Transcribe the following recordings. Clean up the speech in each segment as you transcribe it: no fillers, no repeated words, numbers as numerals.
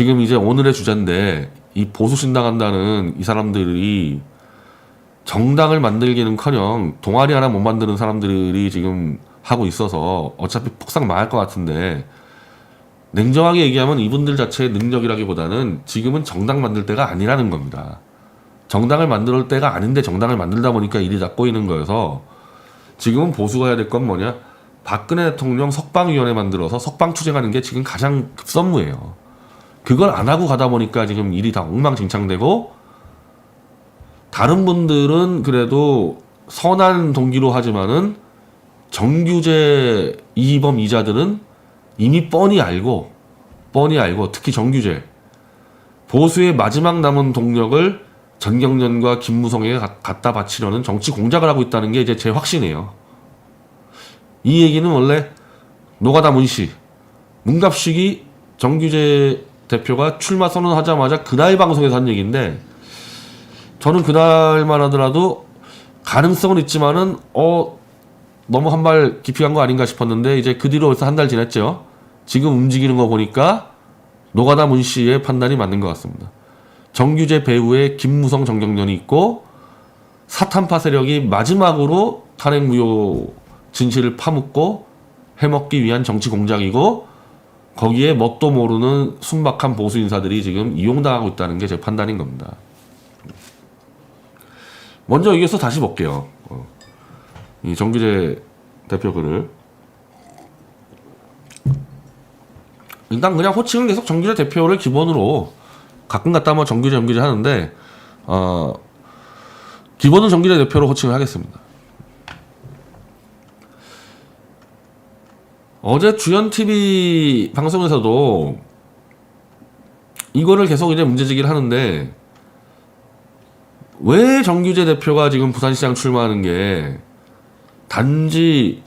지금 이제 오늘의 주제인데, 이 보수 신당한다는 이 사람들이 정당을 만들기는커녕 동아리 하나 못 만드는 사람들이 지금 하고 있어서 어차피 폭삭 망할 것 같은데, 냉정하게 얘기하면 이분들 자체의 능력이라기보다는 지금은 정당 만들 때가 아니라는 겁니다. 정당을 만들 때가 아닌데 정당을 만들다 보니까 일이 다 꼬이는 거여서, 지금은 보수가 해야 될 건 뭐냐? 박근혜 대통령 석방위원회 만들어서 석방 투쟁하는 게 지금 가장 급선무예요. 그걸 안 하고 가다 보니까 지금 일이 다 엉망진창되고, 다른 분들은 그래도 선한 동기로 하지만은 정규제 이범 이자들은 이미 뻔히 알고 특히 정규제 보수의 마지막 남은 동력을 전경련과 김무성에게 갖다 바치려는 정치 공작을 하고 있다는 게 이제 제 확신이에요. 이 얘기는 원래 노가다 문갑식이 정규제 대표가 출마 선언하자마자 그날 방송에서 한 얘기인데, 저는 그날만 하더라도 가능성은 있지만은 너무 한 발 깊이 간 거 아닌가 싶었는데, 이제 그 뒤로 벌써 한 달 지났죠. 지금 움직이는 거 보니까 노가다 문씨의 판단이 맞는 것 같습니다. 정규제 배후에 김무성 정경련이 있고, 사탄파 세력이 마지막으로 탄핵 무효 진실을 파묻고 해먹기 위한 정치 공작이고, 거기에 뭣도 모르는 순박한 보수 인사들이 지금 이용당하고 있다는 게 제 판단인 겁니다. 먼저 여기서 다시 볼게요. 이 정규제 대표 글을. 일단 그냥 호칭은 계속 정규제 대표를 기본으로, 가끔 갖다 뭐 정규제 하는데, 기본은 정규제 대표로 호칭을 하겠습니다. 어제 주연TV 방송에서도 이거를 계속 이제 문제제기를 하는데, 왜 정규제 대표가 지금 부산시장 출마하는 게 단지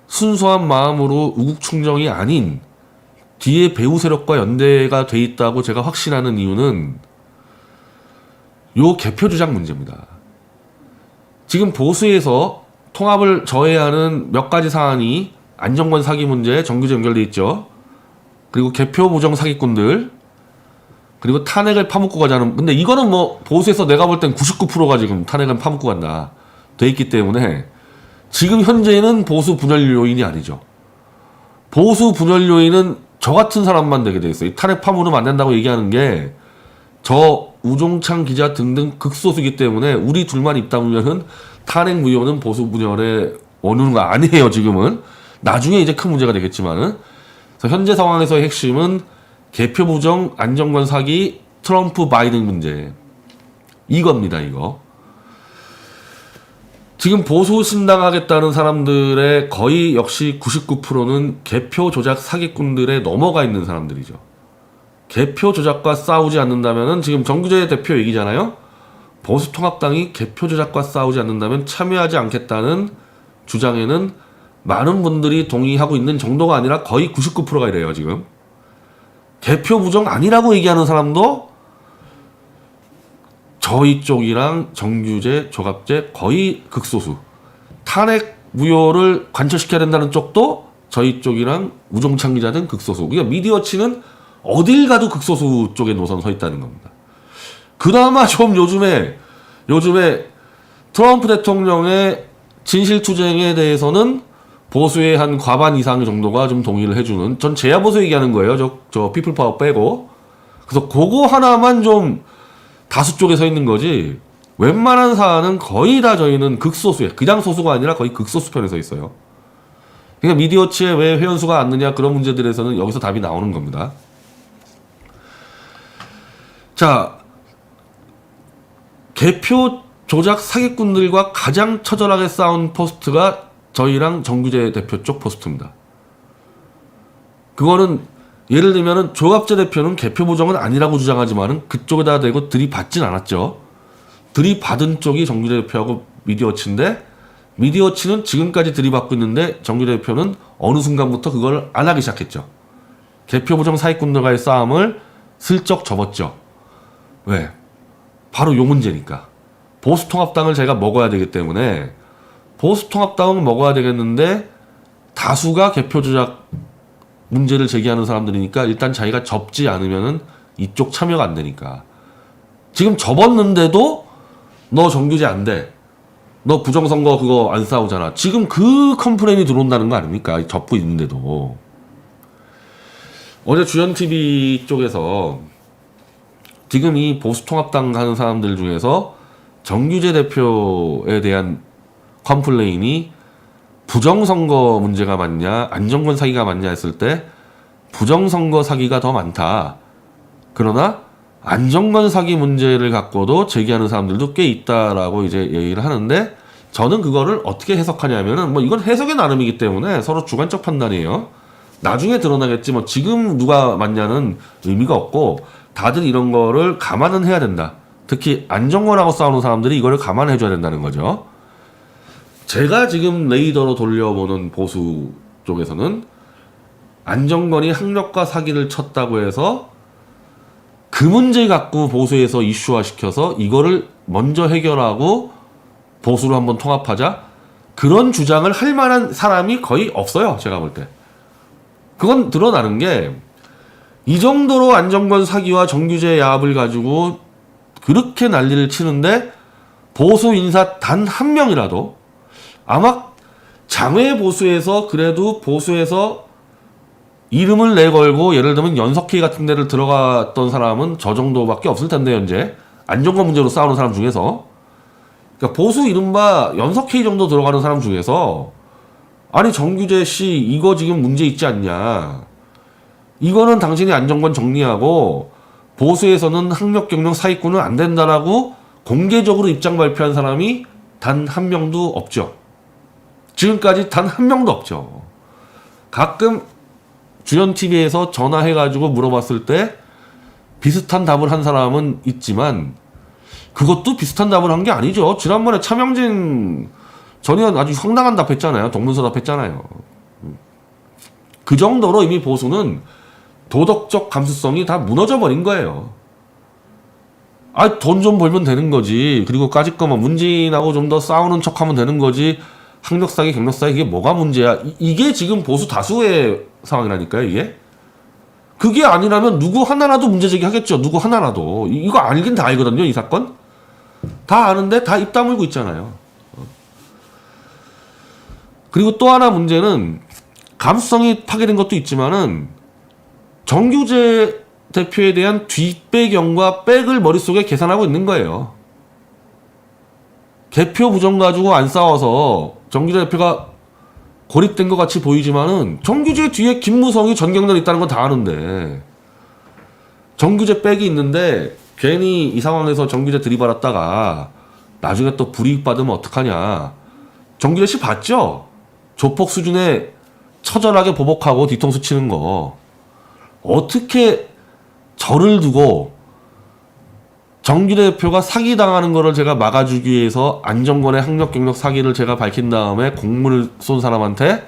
순수한 마음으로 우국충정이 아닌 뒤에 배후 세력과 연대가 돼 있다고 제가 확신하는 이유는 요 개표 주장 문제입니다. 지금 보수에서 통합을 저해하는 몇 가지 사안이 안정권 사기 문제, 정규제 연결돼 있죠. 그리고 개표 부정 사기꾼들, 그리고 탄핵을 파묻고 가자는. 근데 이거는 뭐 보수에서 내가 볼 땐 99%가 지금 탄핵을 파묻고 간다 돼 있기 때문에, 지금 현재는 보수 분열 요인이 아니죠. 보수 분열 요인은 저 같은 사람만 되게 돼 있어요. 탄핵 파묻으면 안 된다고 얘기하는 게 저 우종창 기자 등등 극소수이기 때문에, 우리 둘만 입 다물면은 탄핵 무효는 보수 분열에 오는 거 아니에요. 지금은 나중에 이제 큰 문제가 되겠지만은. 그래서 현재 상황에서의 핵심은 개표 부정, 안정권 사기, 트럼프 바이든 문제, 이겁니다. 이거 지금 보수 신당하겠다는 사람들의 거의 역시 99%는 개표 조작 사기꾼들에 넘어가 있는 사람들이죠. 개표 조작과 싸우지 않는다면은, 지금 정규제 대표 얘기잖아요. 보수통합당이 개표 조작과 싸우지 않는다면 참여하지 않겠다는 주장에는 많은 분들이 동의하고 있는 정도가 아니라 거의 99%가 이래요. 지금 개표 부정 아니라고 얘기하는 사람도 저희 쪽이랑 정규제, 조갑제 거의 극소수. 탄핵 무효를 관철시켜야 된다는 쪽도 저희 쪽이랑 우종창 기자 등 극소수. 그러니까 미디어치는 어딜 가도 극소수 쪽에 노선 서 있다는 겁니다. 그나마 좀 요즘에 트럼프 대통령의 진실투쟁에 대해서는 보수의 한 과반 이상 정도가 좀 동의를 해주는, 전 제야보수 얘기하는 거예요. 저 피플파워 빼고. 그래서 그거 하나만 좀 다수 쪽에 서 있는 거지, 웬만한 사안은 거의 다 저희는 극소수에, 그냥 소수가 아니라 거의 극소수 편에 서 있어요. 그러니까 미디어치에 왜 회원수가 안 느냐, 그런 문제들에서는 여기서 답이 나오는 겁니다. 자, 개표 조작 사기꾼들과 가장 처절하게 싸운 포스트가 저희랑 정규제 대표 쪽 포스트입니다. 그거는 예를 들면은 조갑제 대표는 개표 부정은 아니라고 주장하지만은 그쪽에다 대고 들이받진 않았죠. 들이받은 쪽이 정규제 대표하고 미디어치인데, 미디어치는 지금까지 들이받고 있는데 정규제 대표는 어느 순간부터 그걸 안 하기 시작했죠. 개표 부정 사기꾼들과의 싸움을 슬쩍 접었죠. 왜? 바로 요 문제니까. 보수통합당을 제가 먹어야 되기 때문에, 보수통합당은 먹어야 되겠는데 다수가 개표 조작 문제를 제기하는 사람들이니까 일단 자기가 접지 않으면은 이쪽 참여가 안 되니까. 지금 접었는데도 너 정규제 안 돼. 너 부정선거 그거 안 싸우잖아. 지금 그 컴플레인이 들어온다는 거 아닙니까? 접고 있는데도. 어제 주연TV 쪽에서 지금 이 보수통합당 하는 사람들 중에서 정규제 대표에 대한 컴플레인이 부정선거 문제가 많냐, 안정권 사기가 많냐 했을 때 부정선거 사기가 더 많다. 그러나 안정권 사기 문제를 갖고도 제기하는 사람들도 꽤 있다라고 이제 얘기를 하는데, 저는 그거를 어떻게 해석하냐면은, 뭐 이건 해석의 나름이기 때문에 서로 주관적 판단이에요. 나중에 드러나겠지, 뭐 지금 누가 맞냐는 의미가 없고, 다들 이런 거를 감안은 해야 된다. 특히 안정권하고 싸우는 사람들이 이거를 감안해줘야 된다는 거죠. 제가 지금 레이더로 돌려보는 보수 쪽에서는 안정권이 학력과 사기를 쳤다고 해서 그 문제 갖고 보수에서 이슈화시켜서 이거를 먼저 해결하고 보수로 한번 통합하자, 그런 주장을 할 만한 사람이 거의 없어요. 제가 볼 때. 그건 드러나는 게, 이 정도로 안정권 사기와 정규제 야합을 가지고 그렇게 난리를 치는데 보수 인사 단 한 명이라도, 아마 장외 보수에서 그래도 보수에서 이름을 내걸고 예를 들면 연석회 같은 데를 들어갔던 사람은 저 정도밖에 없을 텐데, 현재 안정권 문제로 싸우는 사람 중에서. 그러니까 보수 이른바 연석회 정도 들어가는 사람 중에서, 아니 정규제 씨 이거 지금 문제 있지 않냐, 이거는 당신이 안정권 정리하고 보수에서는 학력 경력 사기꾼은 안 된다라고 공개적으로 입장 발표한 사람이 단 한 명도 없죠. 지금까지 단 한 명도 없죠. 가끔 주연TV에서 전화해가지고 물어봤을 때 비슷한 답을 한 사람은 있지만, 그것도 비슷한 답을 한 게 아니죠. 지난번에 차명진 전 의원 아주 황당한 답했잖아요. 동문서 답했잖아요. 그 정도로 이미 보수는 도덕적 감수성이 다 무너져 버린 거예요. 아, 돈 좀 벌면 되는 거지. 그리고 까짓 거만 문재인하고 좀 더 싸우는 척 하면 되는 거지. 학력사기, 경력사기, 이게 뭐가 문제야? 이게 지금 보수 다수의 상황이라니까요, 이게? 그게 아니라면 누구 하나라도 문제제기 하겠죠. 누구 하나라도. 이거 알긴 다 알거든요, 이 사건? 다 아는데 다 입 다물고 있잖아요. 그리고 또 하나 문제는, 감수성이 파괴된 것도 있지만은, 정규제 대표에 대한 뒷배경과 백을 머릿속에 계산하고 있는 거예요. 개표 부정 가지고 안 싸워서 정규제 대표가 고립된 것 같이 보이지만은 정규제 뒤에 김무성이 전경련 있다는 건 다 아는데, 정규제 백이 있는데 괜히 이 상황에서 정규제 들이받았다가 나중에 또 불이익 받으면 어떡하냐. 정규제 씨 봤죠? 조폭 수준의 처절하게 보복하고 뒤통수 치는 거. 어떻게 저를 두고 정규제 대표가 사기당하는 거를 제가 막아주기 위해서 안정권의 학력 경력 사기를 제가 밝힌 다음에 공문을 쏜 사람한테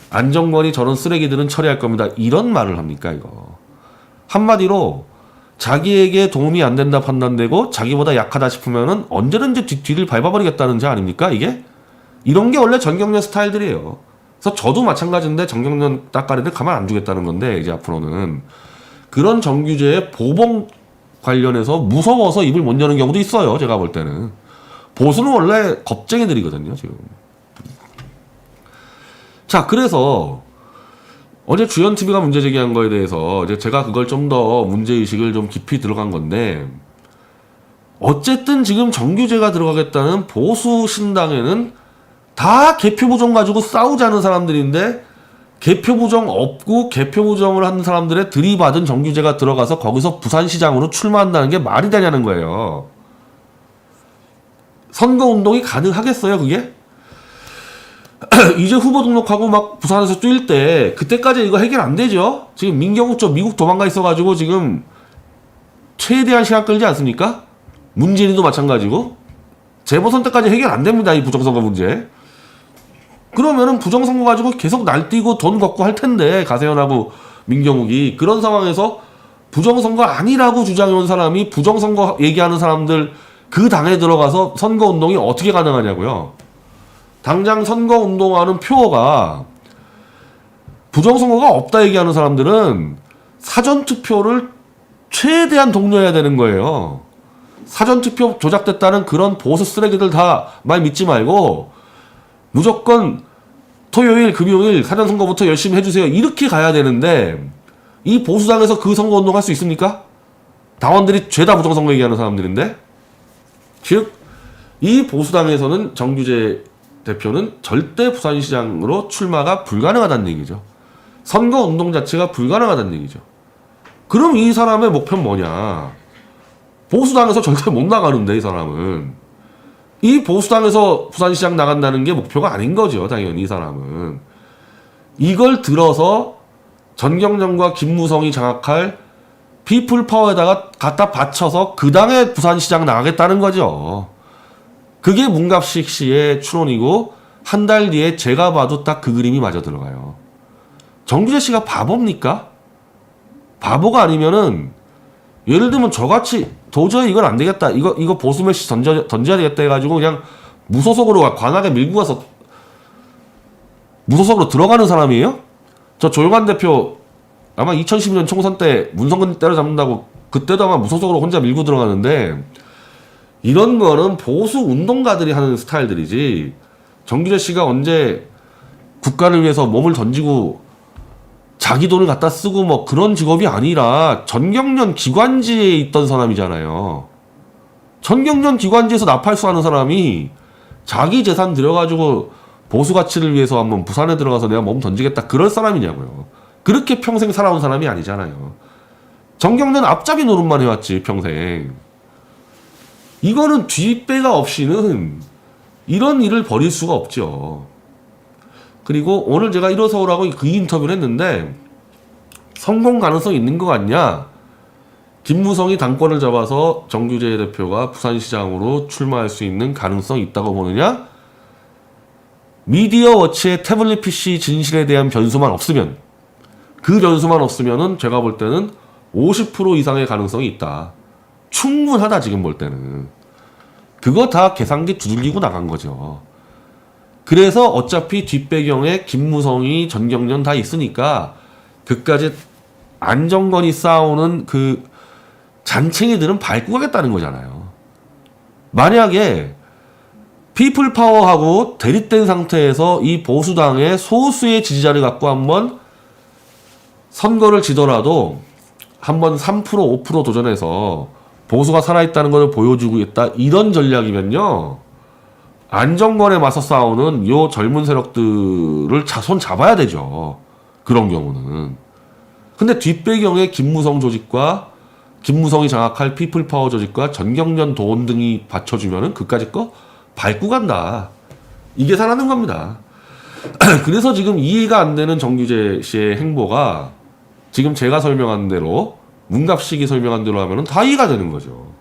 안정권이 저런 쓰레기들은 처리할 겁니다, 이런 말을 합니까? 이거 한마디로 자기에게 도움이 안 된다 판단되고 자기보다 약하다 싶으면은 언제든지 뒤를 밟아버리겠다는 제 아닙니까? 이게 이런 게 원래 전경련 스타일들이에요. 그래서 저도 마찬가지인데 전경련 따까리들 가만 안 두겠다는 건데, 이제 앞으로는 그런 정규제의 보복 관련해서 무서워서 입을 못 여는 경우도 있어요. 제가 볼 때는 보수는 원래 겁쟁이들이거든요, 지금. 자, 그래서 어제 주연TV가 문제 제기한 거에 대해서 이제 제가 그걸 좀 더 문제의식을 좀 깊이 들어간 건데, 어쨌든 지금 정규제가 들어가겠다는 보수 신당에는 다 개표 부정 가지고 싸우자는 사람들인데, 개표 부정 없고 개표 부정을 하는 사람들의 들이받은 정규제가 들어가서 거기서 부산시장으로 출마한다는 게 말이 되냐는 거예요. 선거운동이 가능하겠어요, 그게? 이제 후보 등록하고 막 부산에서 뛸 때, 그때까지 이거 해결 안 되죠? 지금 민경욱 저 미국 도망가 있어가지고 지금 최대한 시간 끌지 않습니까? 문재인도 마찬가지고. 재보선 때까지 해결 안 됩니다, 이 부정선거 문제. 그러면은 부정선거 가지고 계속 날뛰고 돈 걷고 할 텐데, 가세현하고 민경욱이. 그런 상황에서 부정선거 아니라고 주장해온 사람이 부정선거 얘기하는 사람들 그 당에 들어가서 선거운동이 어떻게 가능하냐고요. 당장 선거운동하는 표가 부정선거가 없다 얘기하는 사람들은 사전투표를 최대한 독려해야 되는 거예요. 사전투표 조작됐다는 그런 보수 쓰레기들 다 말 믿지 말고 무조건 토요일, 금요일 사전선거부터 열심히 해주세요. 이렇게 가야 되는데 이 보수당에서 그 선거운동 할 수 있습니까? 당원들이 죄다 부정선거 얘기하는 사람들인데, 즉 이 보수당에서는 정규재 대표는 절대 부산시장으로 출마가 불가능하다는 얘기죠. 선거운동 자체가 불가능하다는 얘기죠. 그럼 이 사람의 목표는 뭐냐? 보수당에서 절대 못 나가는데 이 사람은. 이 보수당에서 부산시장 나간다는 게 목표가 아닌 거죠. 당연히 이 사람은. 이걸 들어서 전경련과 김무성이 장악할 피플파워에다가 갖다 바쳐서 그 당에 부산시장 나가겠다는 거죠. 그게 문갑식 씨의 추론이고 한 달 뒤에 제가 봐도 딱 그 그림이 맞아 들어가요. 정규재 씨가 바보입니까? 바보가 아니면은 예를 들면 저같이 도저히 이건 안 되겠다. 이거 보수 메시 던져야 되겠다 해가지고 그냥 무소속으로 관악에 밀고 가서 무소속으로 들어가는 사람이에요? 저 조용한 대표 아마 2012년 총선 때 문성근 때려잡는다고 그때도 아마 무소속으로 혼자 밀고 들어가는데 이런 거는 보수 운동가들이 하는 스타일들이지 정규재 씨가 언제 국가를 위해서 몸을 던지고 자기 돈을 갖다 쓰고 뭐 그런 직업이 아니라 전경련 기관지에 있던 사람이잖아요. 전경련 기관지에서 나팔수 하는 사람이 자기 재산 들여가지고 보수 가치를 위해서 한번 부산에 들어가서 내가 몸 던지겠다 그럴 사람이냐고요. 그렇게 평생 살아온 사람이 아니잖아요. 정경련 앞잡이 노릇만 해왔지 평생. 이거는 뒷배가 없이는 이런 일을 벌일 수가 없죠. 그리고 오늘 제가 일어서오라고 그 인터뷰를 했는데 성공 가능성이 있는 것 같냐? 김무성이 당권을 잡아서 정규재 대표가 부산시장으로 출마할 수 있는 가능성이 있다고 보느냐? 미디어워치의 태블릿 PC 진실에 대한 변수만 없으면 그 변수만 없으면은 제가 볼 때는 50% 이상의 가능성이 있다. 충분하다 지금 볼 때는. 그거 다 계산기 두들기고 나간 거죠. 그래서 어차피 뒷배경에 김무성이 전경련 다 있으니까 그까지 안정건이 싸우는 그 잔챙이들은 밟고 가겠다는 거잖아요. 만약에 피플파워하고 대립된 상태에서 이 보수당의 소수의 지지자를 갖고 한번 선거를 지더라도 한번 3% 5% 도전해서 보수가 살아있다는 것을 보여주고 있다 이런 전략이면요 안정권에 맞서 싸우는 요 젊은 세력들을 손 잡아야 되죠. 그런 경우는. 근데 뒷배경에 김무성 조직과 김무성이 장악할 피플파워 조직과 전경련 돈 등이 받쳐주면은 그까짓 거 밟고 간다. 이게 살아는 겁니다. 그래서 지금 이해가 안 되는 정규재 씨의 행보가 지금 제가 설명한 대로 문갑식이 설명한 대로 하면은 다 이해가 되는 거죠.